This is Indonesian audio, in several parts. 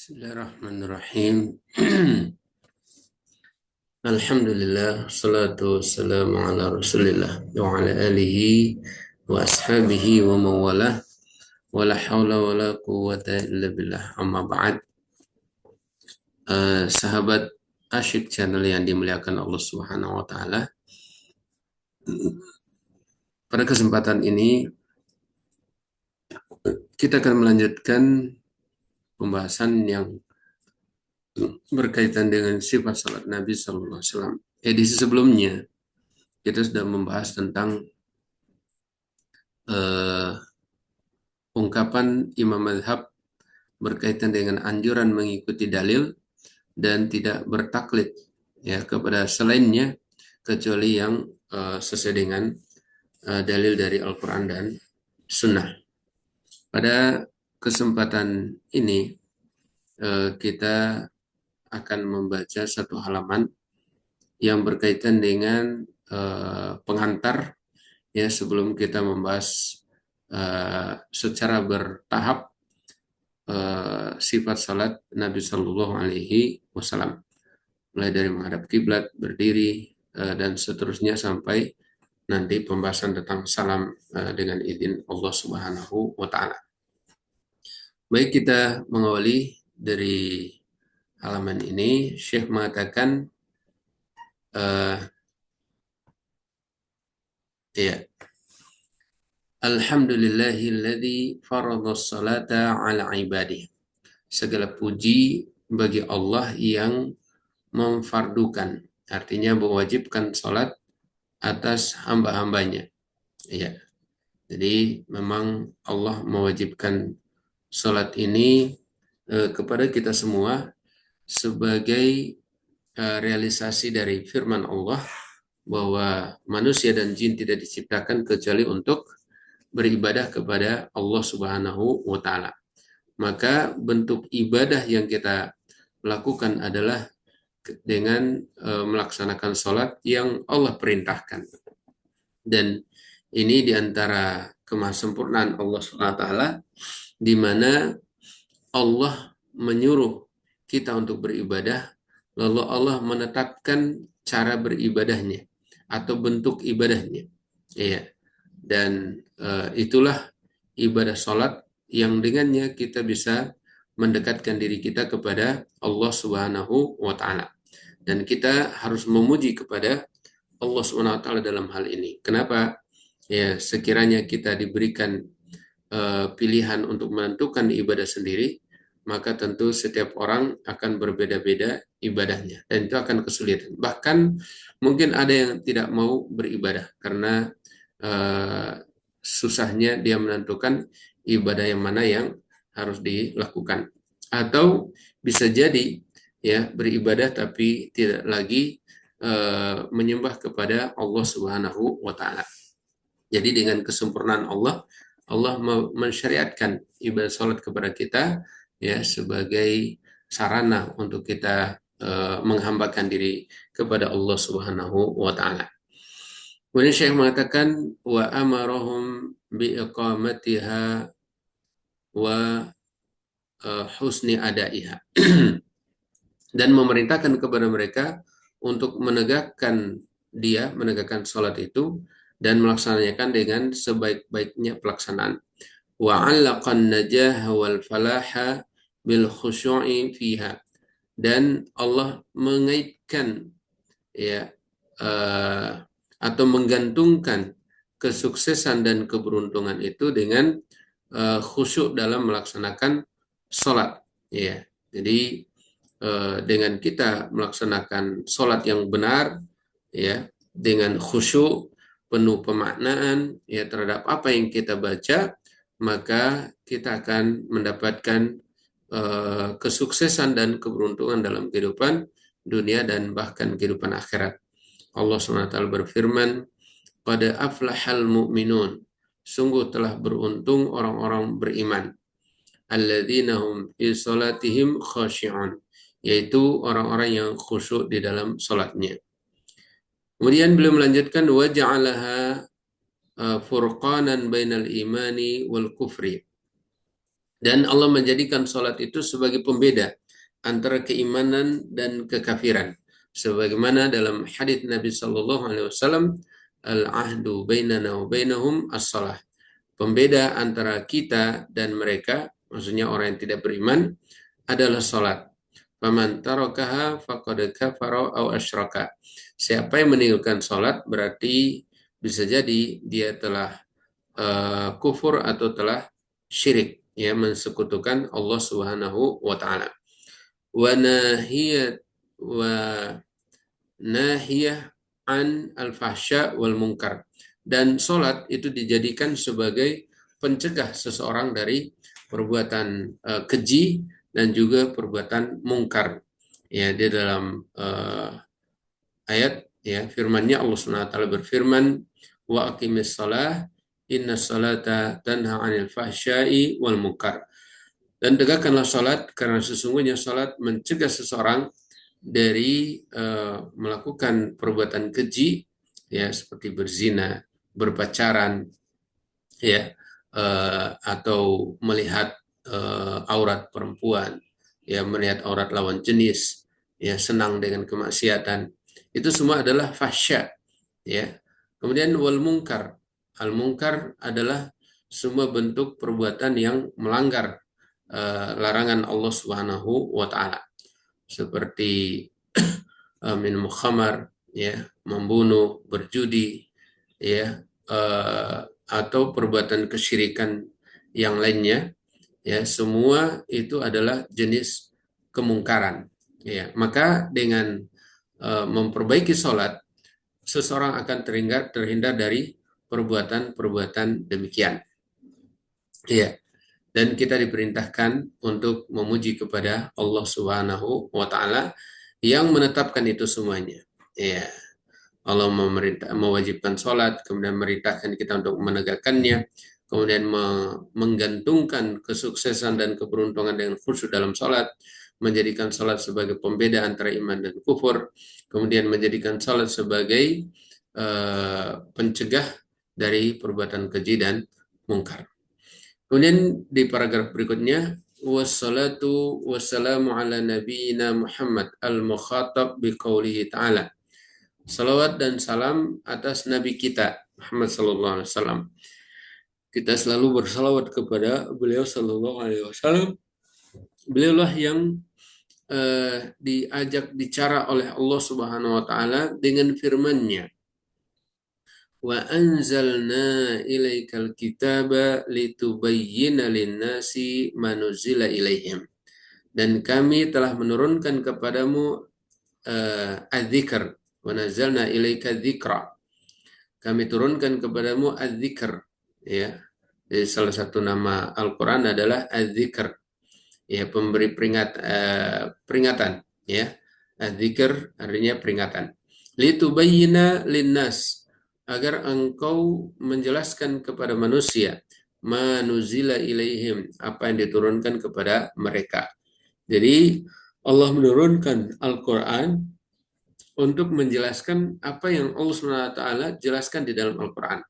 Bismillahirrahmanirrahim. Alhamdulillah, salatu wassalamu ala rasulillah wa ala alihi wa ashabihi wa mawalah wa la hawla wa la quwwata illa billah amma ba'd. Sahabat Asyik Channel yang dimuliakan Allah Subhanahu wa taala. Pada kesempatan ini kita akan melanjutkan pembahasan yang berkaitan dengan sifat salat Nabi sallallahu alaihi wasallam. Edisi sebelumnya kita sudah membahas tentang uh, ungkapan Imam Madhab berkaitan dengan anjuran mengikuti dalil dan tidak bertaklid ya kepada selainnya kecuali yang sesuai dengan dalil dari Al-Quran dan Sunnah. Pada kesempatan ini kita akan membaca satu halaman yang berkaitan dengan pengantar ya sebelum kita membahas secara bertahap sifat salat Nabi Shallallahu Alaihi Wasallam, mulai dari menghadap kiblat, berdiri, dan seterusnya sampai nanti pembahasan tentang salam dengan izin Allah Subhanahu Wa Taala. Baik, kita mengawali dari halaman ini. Syekh mengatakan, ya, Alhamdulillahilladzi faradhas salata ala ibadihi. Segala puji bagi Allah yang memfardukan, artinya mewajibkan salat atas hamba-hambanya. Ya, jadi memang Allah mewajibkan salat ini kepada kita semua sebagai realisasi dari firman Allah bahwa manusia dan jin tidak diciptakan kecuali untuk beribadah kepada Allah Subhanahu wa taala. Maka bentuk ibadah yang kita lakukan adalah dengan melaksanakan sholat yang Allah perintahkan. Dan ini diantara kemahasempurnaan Allah SWT, di mana Allah menyuruh kita untuk beribadah, lalu Allah menetapkan cara beribadahnya atau bentuk ibadahnya. Ya. Dan itulah ibadah sholat yang dengannya kita bisa mendekatkan diri kita kepada Allah Subhanahu wa taala. Dan kita harus memuji kepada Allah Subhanahu wa taala dalam hal ini. Kenapa? Ya, sekiranya kita diberikan pilihan untuk menentukan ibadah sendiri, maka tentu setiap orang akan berbeda-beda ibadahnya dan itu akan kesulitan. Bahkan mungkin ada yang tidak mau beribadah karena susahnya dia menentukan ibadah yang mana yang harus dilakukan. Atau bisa jadi ya beribadah tapi tidak lagi menyembah kepada Allah Subhanahu wa taala. Jadi dengan kesempurnaan Allah, Allah mensyariatkan ibadah salat kepada kita ya sebagai sarana untuk kita menghambakan diri kepada Allah Subhanahu wa taala. Kemudian Syekh mengatakan wa amarahum bi iqamatiha wa husni adaiha. Dan memerintahkan kepada mereka untuk menegakkan salat itu dan melaksanakan dengan sebaik-baiknya pelaksanaan. Wa 'allaqan najah wal falaha bil khusyu'i fiha. Dan Allah mengaitkan ya atau menggantungkan kesuksesan dan keberuntungan itu dengan khusyuk dalam melaksanakan sholat. Ya, jadi dengan kita melaksanakan sholat yang benar, ya, dengan khusyuk, penuh pemaknaan, ya terhadap apa yang kita baca, maka kita akan mendapatkan kesuksesan dan keberuntungan dalam kehidupan dunia dan bahkan kehidupan akhirat. Allah SWT berfirman, "Qad aflahal mu'minun." Sungguh telah beruntung orang-orang beriman. Alladzina hum fi salatihim khashi'un, yaitu orang-orang yang khusyuk di dalam salatnya. Kemudian beliau melanjutkan wa ja'alaha furqanan bainal imani wal kufri. Dan Allah menjadikan sholat itu sebagai pembeda antara keimanan dan kekafiran. Sebagaimana dalam hadits Nabi Shallallahu Alaihi Wasallam, al-ahdu bainana wa bainahum as-salah. Pembeda antara kita dan mereka, maksudnya orang yang tidak beriman, adalah sholat. Faman tarakaha faqad kafara aw asyraka. Siapa yang meninggalkan sholat berarti bisa jadi dia telah kufur atau telah syirik, ya, mensekutukan Allah Subhanahu wa taala. Wa nahiyat wa nahiyah an al-fahsya wal munkar. Dan salat itu dijadikan sebagai pencegah seseorang dari perbuatan keji dan juga perbuatan mungkar. Ya, di dalam ayat, ya, firman-Nya Allah Subhanahu wa taala berfirman, wa aqimis shalah inna salata tanha 'anil fahsya'i wal munkar. Dan tegakkanlah salat karena sesungguhnya salat mencegah seseorang dari melakukan perbuatan keji, ya, seperti berzina, berpacaran, ya, atau melihat aurat perempuan, ya, melihat aurat lawan jenis, ya, senang dengan kemaksiatan. Itu semua adalah fahsya, ya. Kemudian wal munkar. Al munkar adalah semua bentuk perbuatan yang melanggar larangan Allah Subhanahu wa taala. Seperti minum khamar, ya, membunuh, berjudi, ya, atau perbuatan kesyirikan yang lainnya, ya, semua itu adalah jenis kemungkaran, ya. Maka dengan memperbaiki sholat, seseorang akan terhindar dari perbuatan-perbuatan demikian, ya. Dan kita diperintahkan untuk memuji kepada Allah Subhanahu wa taala yang menetapkan itu semuanya. Ya, Allah mewajibkan sholat, kemudian merintahkan kita untuk menegakkannya, kemudian menggantungkan kesuksesan dan keberuntungan dengan khusyuk dalam sholat, menjadikan sholat sebagai pembeda antara iman dan kufur, kemudian menjadikan sholat sebagai pencegah dari perbuatan keji dan mungkar. Kemudian di paragraf berikutnya, wassalatu wassalamu ala nabiyyina Muhammad al-mukhatab biqaulihi ta'ala. Salawat dan salam atas Nabi kita Muhammad sallallahu alaihi wasallam. Kita selalu bersalawat kepada beliau sallallahu alaihi wasallam. Beliaulah yang diajak bicara oleh Allah Subhanahu wa taala dengan firman-Nya. Wa anzalna ilaikal kitaba litubayyana lin-nasi ma nuzila ilaihim. Dan kami telah menurunkan kepadamu adzikr, wa nazzalna ilaika dzikra. Kami turunkan kepadamu adzikr, ya. Jadi salah satu nama Al-Qur'an adalah adzikr, ya, pemberi peringatan, ya. Adzikr artinya peringatan. Litubayyana linnas, agar engkau menjelaskan kepada manusia manuzila ilaihim, apa yang diturunkan kepada mereka. Jadi Allah menurunkan Al-Quran untuk menjelaskan apa yang Allah SWT jelaskan di dalam Al-Quran.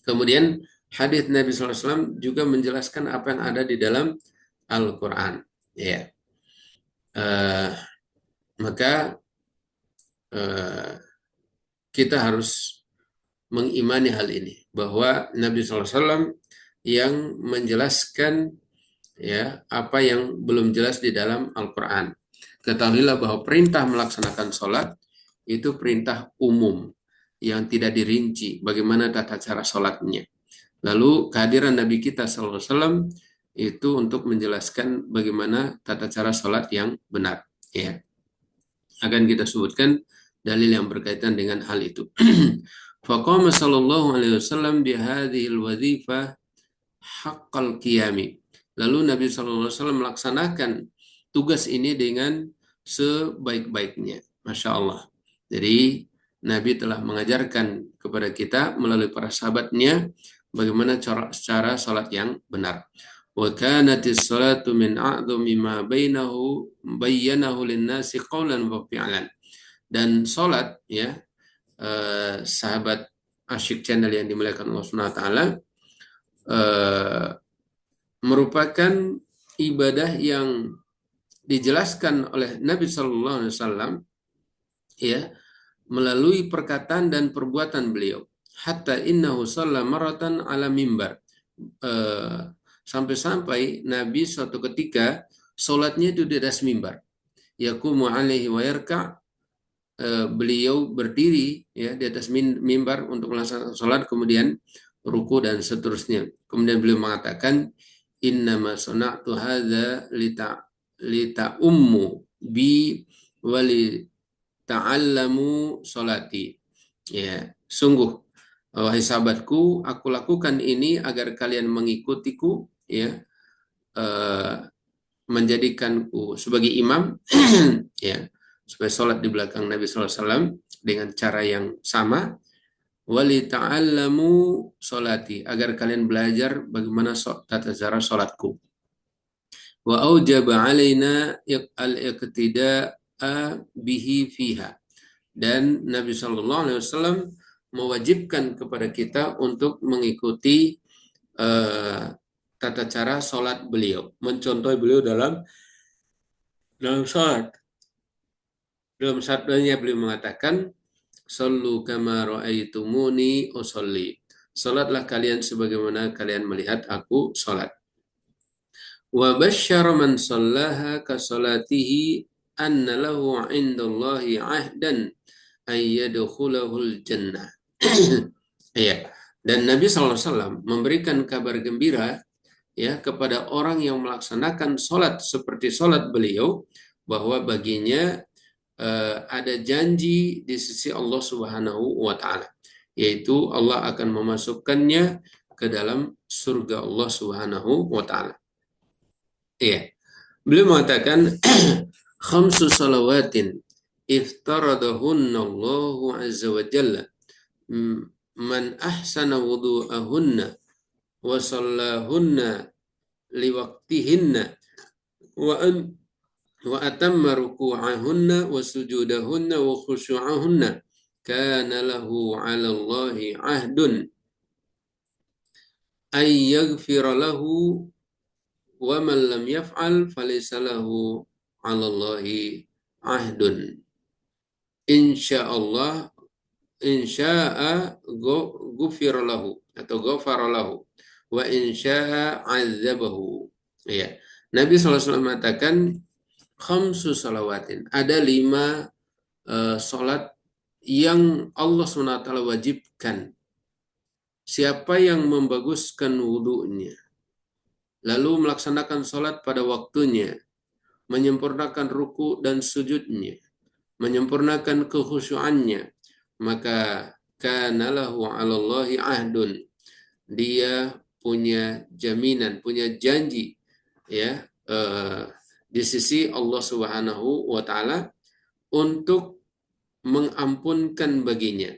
Kemudian hadits Nabi SAW juga menjelaskan apa yang ada di dalam Al-Quran. Ya. Maka kita harus mengimani hal ini, bahwa Nabi SAW yang menjelaskan, ya, apa yang belum jelas di dalam Al-Quran. Ketahuilah bahwa perintah melaksanakan sholat itu perintah umum yang tidak dirinci bagaimana tata cara sholatnya. Lalu kehadiran Nabi kita SAW itu untuk menjelaskan bagaimana tata cara sholat yang benar. Ya, akan kita sebutkan dalil yang berkaitan dengan hal itu. Faqama sallallahu alaihi wasallam bihadhil wadhifah haqqal qiyami. Lalu Nabi sallallahu alaihi wasallam melaksanakan tugas ini dengan sebaik-baiknya. Masya Allah. Jadi Nabi telah mengajarkan kepada kita melalui para sahabatnya bagaimana cara salat yang benar. Wa kanatis salatu min a'dhami ma bayyanahu lin-nasi qawlan wa fi'lan. Dan salat, ya, sahabat Asyik Channel yang dimuliakan Allah Subhanahu wa taala, merupakan ibadah yang dijelaskan oleh Nabi Shallallahu Alaihi Wasallam, ya, melalui perkataan dan perbuatan beliau. Hatta innahu shalla maratan ala mimbar. Sampai-sampai Nabi suatu ketika sholatnya itu di atas mimbar. Yaqumu alaihi wa yarka', beliau berdiri ya di atas mimbar untuk melaksanakan sholat, kemudian ruku dan seterusnya. Kemudian beliau mengatakan, innama sana'tu hadza lita ummu bi wali ta'allamu sholati. Ya, sungguh wahai sahabatku, aku lakukan ini agar kalian mengikutiku, ya, menjadikanku sebagai imam, ya, supaya sholat di belakang Nabi SAW dengan cara yang sama. Wali ta'allamu sholati, agar kalian belajar bagaimana tata cara sholatku. Wa aujaba alaina al-iqtida'a bihi fiha, dan Nabi Shallallahu Alaihi Wasallam mewajibkan kepada kita untuk mengikuti tata cara sholat beliau, mencontohi beliau dalam sholat. Dalam sabdanya beliau mengatakan, "Shallu kama ra'aitumuni usolli." Salatlah kalian sebagaimana kalian melihat aku salat. Wa basyara man shallaha ka salatihi anna lahu 'indallahi 'ahdan ay yadkhulahul jannah. Ya. Dan Nabi SAW memberikan kabar gembira, ya, kepada orang yang melaksanakan salat seperti salat beliau, bahwa baginya ada janji di sisi Allah Subhanahu wa taala, yaitu Allah akan memasukkannya ke dalam surga Allah Subhanahu wa taala. Iya. Beliau mengatakan khamsu salawatin iftaradahunna Allahu azza wa jalla man ahsana wudu'ahunna wa sallahunna liwaqtihinna wa atamma ruku'ahunna wa sujudahunna wa khusyu'ahunna kana lahu 'ala Allahi 'ahdun ay yaghfira lahu wa man lam yaf'al falaysa lahu 'ala Allahi 'ahdun. Insyaallah insya'a ghufira lahu atau ghafara lahu wa insya'a 'adzabahu. Ya. Nabi SAW mengatakan khamsu salawatin, ada 5 salat yang Allah SWT wajibkan. Siapa yang membaguskan wudunya, lalu melaksanakan salat pada waktunya, menyempurnakan ruku dan sujudnya, menyempurnakan kekhusyuannya, maka kana lahu 'alallahi 'ahdun, dia punya jaminan, punya janji, ya, di sisi Allah Subhanahu wa taala untuk mengampunkan baginya.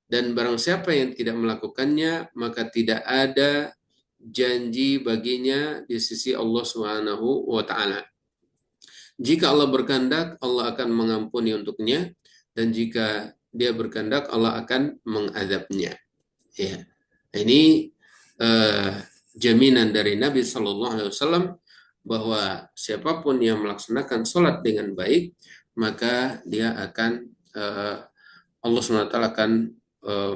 Dan barang siapa yang tidak melakukannya, maka tidak ada janji baginya di sisi Allah Subhanahu wa taala. Jika Allah berkehendak, Allah akan mengampuni untuknya, dan jika dia berkehendak, Allah akan mengadabnya. Ya. Ini jaminan dari Nabi Shallallahu Alaihi Wasallam bahwa siapapun yang melaksanakan sholat dengan baik, maka dia akan Allah SWT akan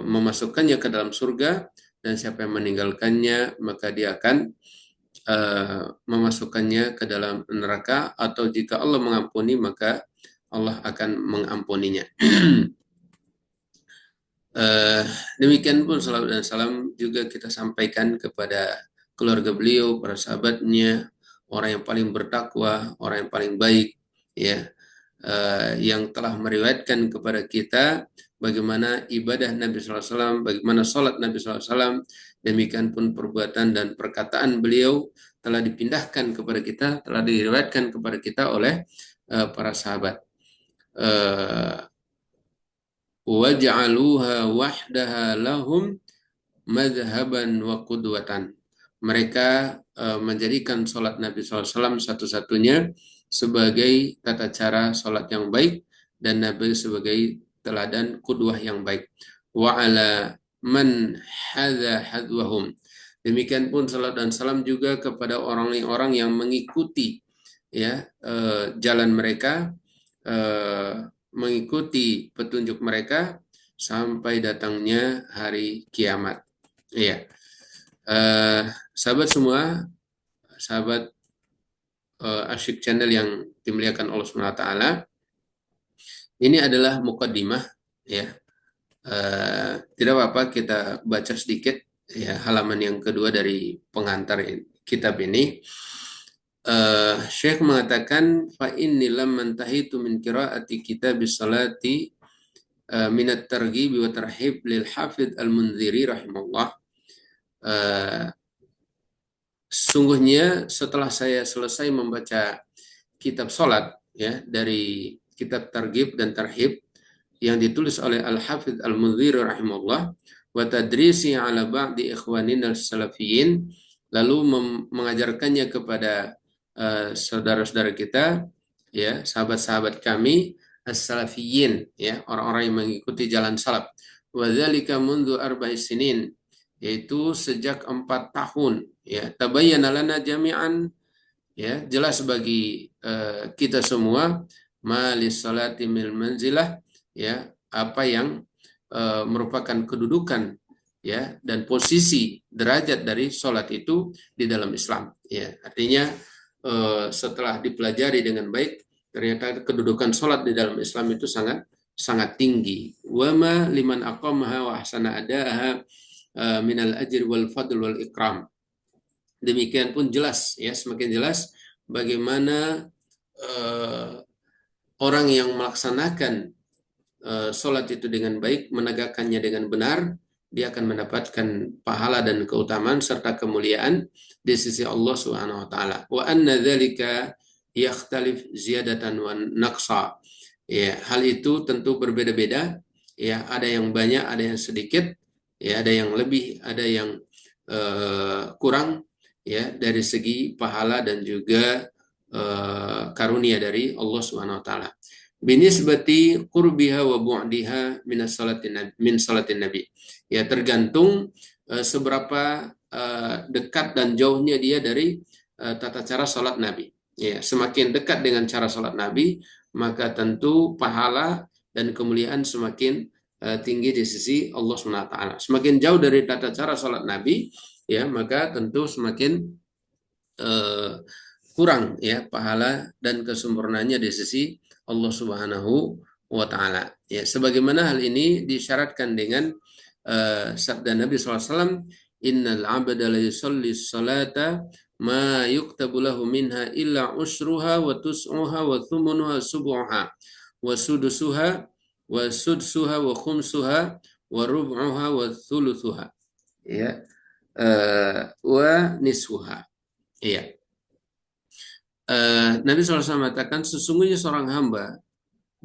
memasukkannya ke dalam surga, dan siapa yang meninggalkannya maka dia akan memasukkannya ke dalam neraka, atau jika Allah mengampuni maka Allah akan mengampuninya. Demikian pun salawat dan salam juga kita sampaikan kepada keluarga beliau, para sahabatnya, orang yang paling bertakwa, orang yang paling baik, ya, yang telah meriwayatkan kepada kita bagaimana ibadah Nabi SAW, bagaimana sholat Nabi SAW. Demikian pun perbuatan dan perkataan beliau telah dipindahkan kepada kita, telah diriwayatkan kepada kita oleh para sahabat. Waj'aluha wahdaha lahum madhaban wa qudwatan. Mereka menjadikan sholat Nabi SAW satu-satunya sebagai tata cara sholat yang baik, dan Nabi sebagai teladan kudwah yang baik. Wa ala man hadha hadwahum, Demikian pun salat dan salam juga kepada orang-orang yang mengikuti ya jalan mereka, mengikuti petunjuk mereka sampai datangnya hari kiamat. Iya. Sahabat semua, sahabat Asyik Channel yang dimuliakan Allah Subhanahu wa taala. Ini adalah mukaddimah ya. Tidak apa-apa kita baca sedikit ya halaman yang kedua dari pengantar kitab ini. Syekh mengatakan fa inni lam mantahitu min qiraati kitab salati min at-targhib wa tarhib lil Hafidz Al-Munziri rahimahullah. Sungguhnya setelah saya selesai membaca kitab salat ya dari kitab Targhib dan Tarhib yang ditulis oleh Al-Hafidz Al-Munziri rahimahullah wa tadrisi ala ba'di ikhwanina as-salafiyyin, lalu mengajarkannya kepada saudara-saudara kita ya, sahabat-sahabat kami as-salafiyyin ya, orang-orang yang mengikuti jalan salaf. Wa dzalika mundu arba'i sinin, yaitu sejak 4 tahun ya. Tabayyana lana jami'an ya, jelas bagi kita semua malis salati mil manzilah ya, apa yang merupakan kedudukan ya dan posisi derajat dari salat itu di dalam Islam ya. Artinya setelah dipelajari dengan baik, ternyata kedudukan salat di dalam Islam itu sangat sangat tinggi. Wa ma liman aqamaha wa ahsana adaaha minal ajr wal fadl wal ikram. Demikian pun jelas ya, semakin jelas bagaimana orang yang melaksanakan sholat itu dengan baik, menegakkannya dengan benar, dia akan mendapatkan pahala dan keutamaan serta kemuliaan di sisi Allah Subhanahu wa taala. Wa anna dzalika yakhtalif ziyadatan wa naqsa. Ya, hal itu tentu berbeda-beda. Ya, ada yang banyak, ada yang sedikit, ya, ada yang lebih, ada yang kurang ya dari segi pahala dan juga karunia dari Allah Subhanahu wa taala. Binisbati qurbiha wa bu'diha min salatin nabi. Ya, tergantung seberapa dekat dan jauhnya dia dari tata cara salat Nabi. Ya, semakin dekat dengan cara salat Nabi, maka tentu pahala dan kemuliaan semakin tinggi di sisi Allah Subhanahu wa taala. Semakin jauh dari tata cara salat Nabi, ya, maka tentu semakin kurang ya pahala dan kesempurnaannya di sisi Allah Subhanahu wa taala. Ya, sebagaimana hal ini disyaratkan dengan sabda Nabi SAW, innal 'abda la yusalli salata ma yuktabu lahu minha illa usruha wa tus'uha wa thumunuha subuha wa sudusuha wa sudsuha wa khumsuha wa rub'uha wa thuluthuha ya wa nisfuha. Iya. Nabi SAW mengatakan sesungguhnya seorang hamba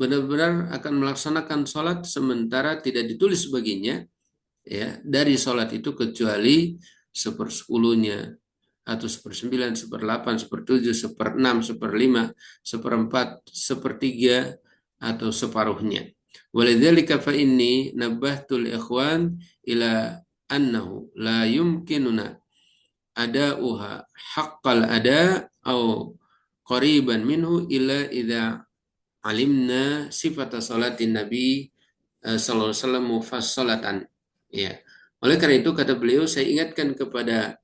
benar-benar akan melaksanakan sholat sementara tidak ditulis baginya ya dari sholat itu kecuali 1/10-nya atau 1/9, 1/8, 1/7, 1/6, 1/5, 1/4, 1/3 atau separuhnya. Walidzalika fa inni nabbahtul ikhwan ila annahu la yumkinuna ada'uha haqqal ada au qariban minhu illa idza alimna sifata salatin nabi sallallahu alaihi wasallam mufassalatan. Ya. Oleh karena itu kata beliau, saya ingatkan kepada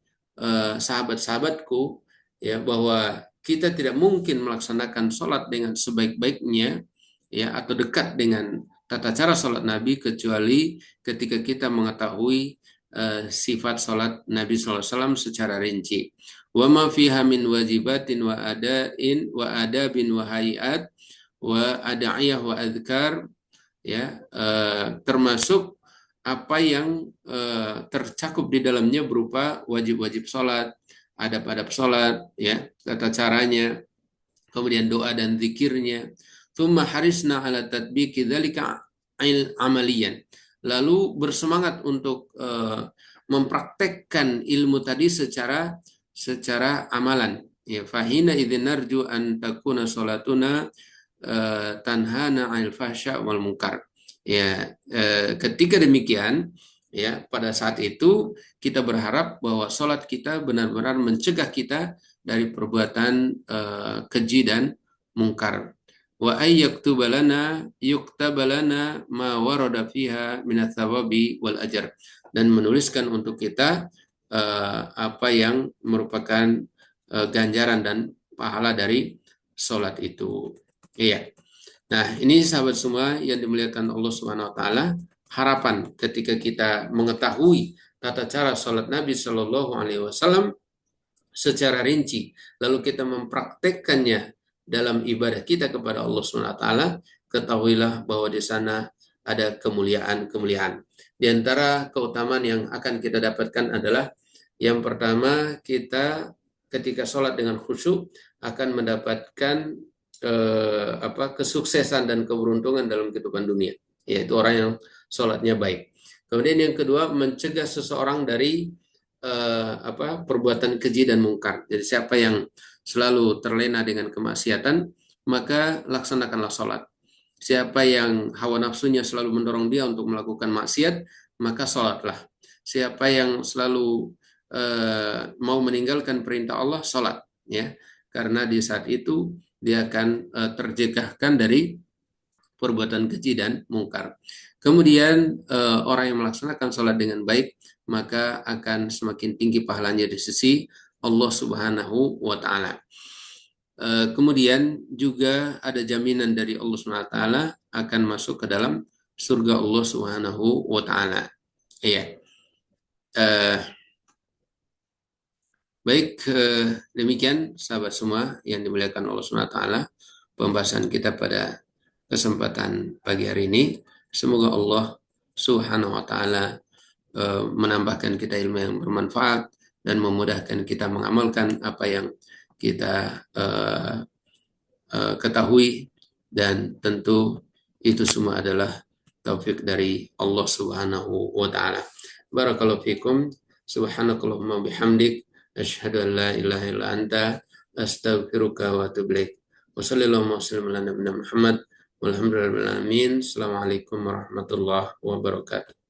sahabat-sahabatku ya bahwa kita tidak mungkin melaksanakan salat dengan sebaik-baiknya ya atau dekat dengan tata cara salat Nabi kecuali ketika kita mengetahui sifat salat Nabi sallallahu alaihi wasallam secara rinci. Wa ma fiha min wajibatin wa adain wa adabin wa hayat wa ada'iyah wa adhkar ya, termasuk apa yang tercakup di dalamnya berupa wajib-wajib salat, adab-adab salat ya, tata caranya, kemudian doa dan zikirnya. Tsumma harisna ala tatbiqi dzalika amaliyan. Lalu bersemangat untuk mempraktekkan ilmu tadi secara amalan. Ya, fahina idzin narju an takuna salatuna tanhana 'anil fahsya wal munkar. Ya, ketika demikian ya, pada saat itu kita berharap bahwa sholat kita benar-benar mencegah kita dari perbuatan keji dan mungkar. Wa ay yuktabalana ma warada fiha minat thawabi wal ajar, dan menuliskan untuk kita apa yang merupakan ganjaran dan pahala dari sholat itu. Iya. Nah, ini sahabat semua yang dimuliakan Allah Subhanahu wa taala, harapan ketika kita mengetahui tata cara sholat Nabi Shallallahu alaihi wasallam secara rinci, lalu kita mempraktekkannya dalam ibadah kita kepada Allah Subhanahu wa taala, ketahuilah bahwa di sana ada kemuliaan-kemuliaan. Di antara keutamaan yang akan kita dapatkan adalah yang pertama, kita ketika sholat dengan khusyuk akan mendapatkan kesuksesan dan keberuntungan dalam kehidupan dunia, yaitu orang yang sholatnya baik. Kemudian yang kedua, mencegah seseorang dari perbuatan keji dan mungkar. Jadi siapa yang selalu terlena dengan kemaksiatan, maka laksanakanlah sholat. Siapa yang hawa nafsunya selalu mendorong dia untuk melakukan maksiat, maka sholatlah. Siapa yang selalu mau meninggalkan perintah Allah, sholat, ya, karena di saat itu dia akan terjegahkan dari perbuatan keji dan mungkar. Kemudian orang yang melaksanakan sholat dengan baik, maka akan semakin tinggi pahalanya di sisi Allah Subhanahu wa taala. Kemudian juga ada jaminan dari Allah Subhanahu wa taala akan masuk ke dalam surga Allah Subhanahu wa taala. Iya. Baik, demikian sahabat semua yang dimuliakan Allah Subhanahu wa taala, pembahasan kita pada kesempatan pagi hari ini. Semoga Allah Subhanahu wa taala menambahkan kita ilmu yang bermanfaat dan memudahkan kita mengamalkan apa yang kita ketahui, dan tentu itu semua adalah taufik dari Allah Subhanahu wa taala. Barakallahu fikum. Subhanakallahumma bihamdik, asyhadu an la ilaha illa anta, astaghfiruka wa atubu ilaik. Wa sallallahu wasallam ala nabiyina Muhammad walhamdulillahi rabbil alamin. Assalamualaikum warahmatullahi wabarakatuh.